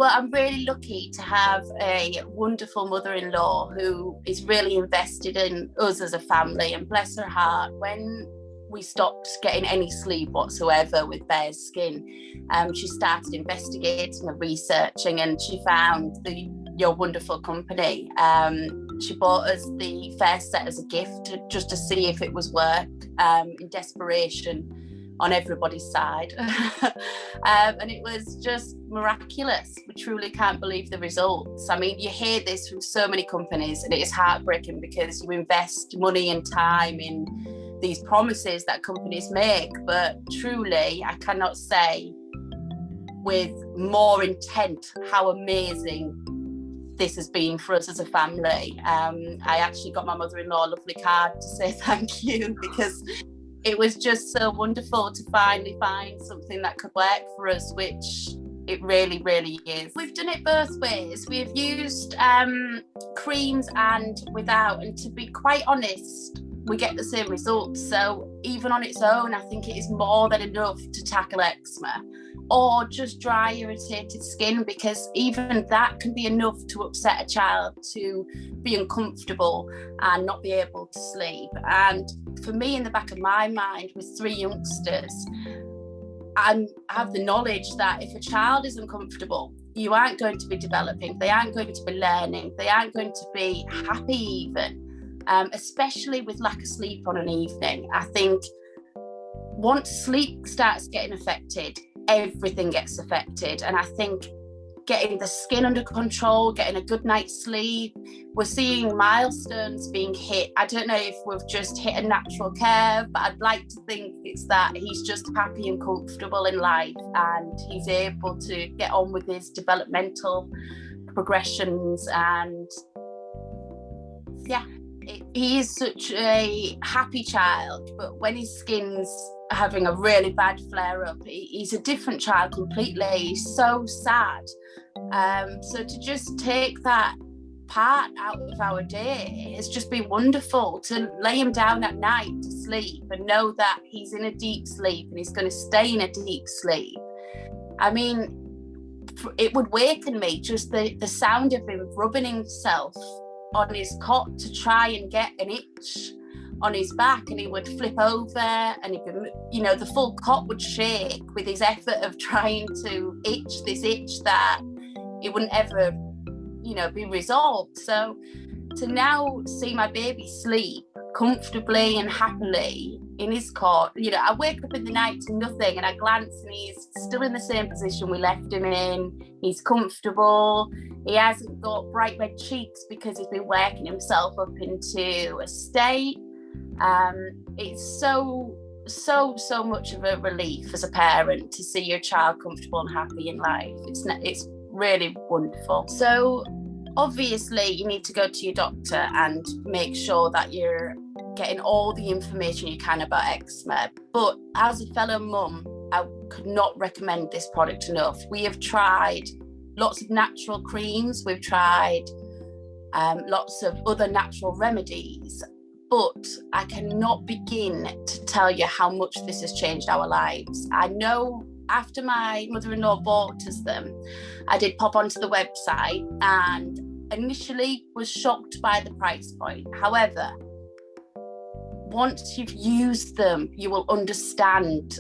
Well, I'm really lucky to have a wonderful mother-in-law who is really invested in us as a family, and bless her heart, when we stopped getting any sleep whatsoever with Bear's Skin, she started investigating and researching, and she found your wonderful company. She bought us the first set as a gift just to see if it was work, in desperation on everybody's side. And it was just miraculous. We truly can't believe the results. I mean, you hear this from so many companies, and it is heartbreaking because you invest money and time in these promises that companies make, but truly I cannot say with more intent how amazing this has been for us as a family. I actually got my mother-in-law a lovely card to say thank you, because it was just so wonderful to finally find something that could work for us, which it really, really is. We've done it both ways. We've used creams and without, and to be quite honest, we get the same results. So even on its own, I think it is more than enough to tackle eczema, or just dry, irritated skin, because even that can be enough to upset a child to be uncomfortable and not be able to sleep. And for me, in the back of my mind, with 3 youngsters, I have the knowledge that if a child is uncomfortable, you aren't going to be developing, they aren't going to be learning, they aren't going to be happy even, especially with lack of sleep on an evening. I think once sleep starts getting affected, everything gets affected. And I think getting the skin under control, getting a good night's sleep, we're seeing milestones being hit. I don't know if we've just hit a natural curve, but I'd like to think it's that he's just happy and comfortable in life, and he's able to get on with his developmental progressions. And yeah, he is such a happy child, but when his skin's having a really bad flare up, he's a different child completely. He's so sad. So to just take that part out of our day has just been wonderful, to lay him down at night to sleep and know that he's in a deep sleep and he's going to stay in a deep sleep. I mean, it would waken me, just the sound of him rubbing himself on his cot to try and get an itch on his back, and he would flip over, and the full cot would shake with his effort of trying to itch this itch that it wouldn't ever, be resolved. So to now see my baby sleep comfortably and happily in his cot, I wake up in the night to nothing, and I glance and he's still in the same position we left him in. He's comfortable. He hasn't got bright red cheeks because he's been working himself up into a state. It's so much of a relief as a parent to see your child comfortable and happy in life. It's really wonderful. So obviously you need to go to your doctor and make sure that you're getting all the information you can about eczema. But as a fellow mum, I could not recommend this product enough. We have tried lots of natural creams, we've tried lots of other natural remedies, but I cannot begin to tell you how much this has changed our lives. I know after my mother-in-law bought us them, I did pop onto the website and initially was shocked by the price point. However, once you've used them, you will understand.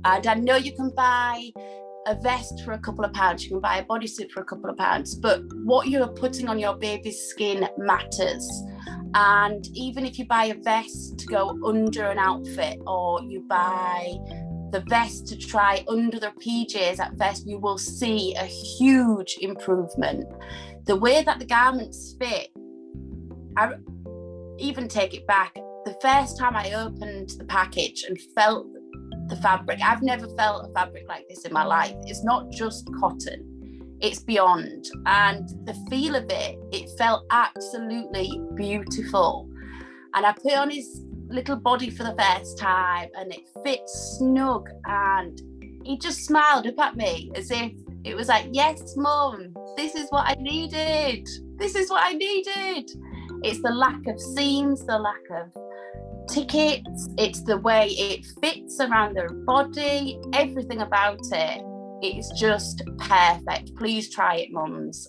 And I know you can buy a vest for a couple of pounds, you can buy a bodysuit for a couple of pounds, but what you're putting on your baby's skin matters. And even if you buy a vest to go under an outfit, or you buy the vest to try under the PJs at first, you will see a huge improvement. The way that the garments fit, I even take it back. The first time I opened the package and felt the fabric, I've never felt a fabric like this in my life. It's not just cotton, it's beyond. And the feel of it felt absolutely beautiful. And I put it on his little body for the first time, and it fits snug, and he just smiled up at me as if it was like, yes, Mum, this is what I needed. This is what I needed. It's the lack of seams, the lack of tickets, it's the way it fits around their body, everything about it It's just perfect. Please try it, mums.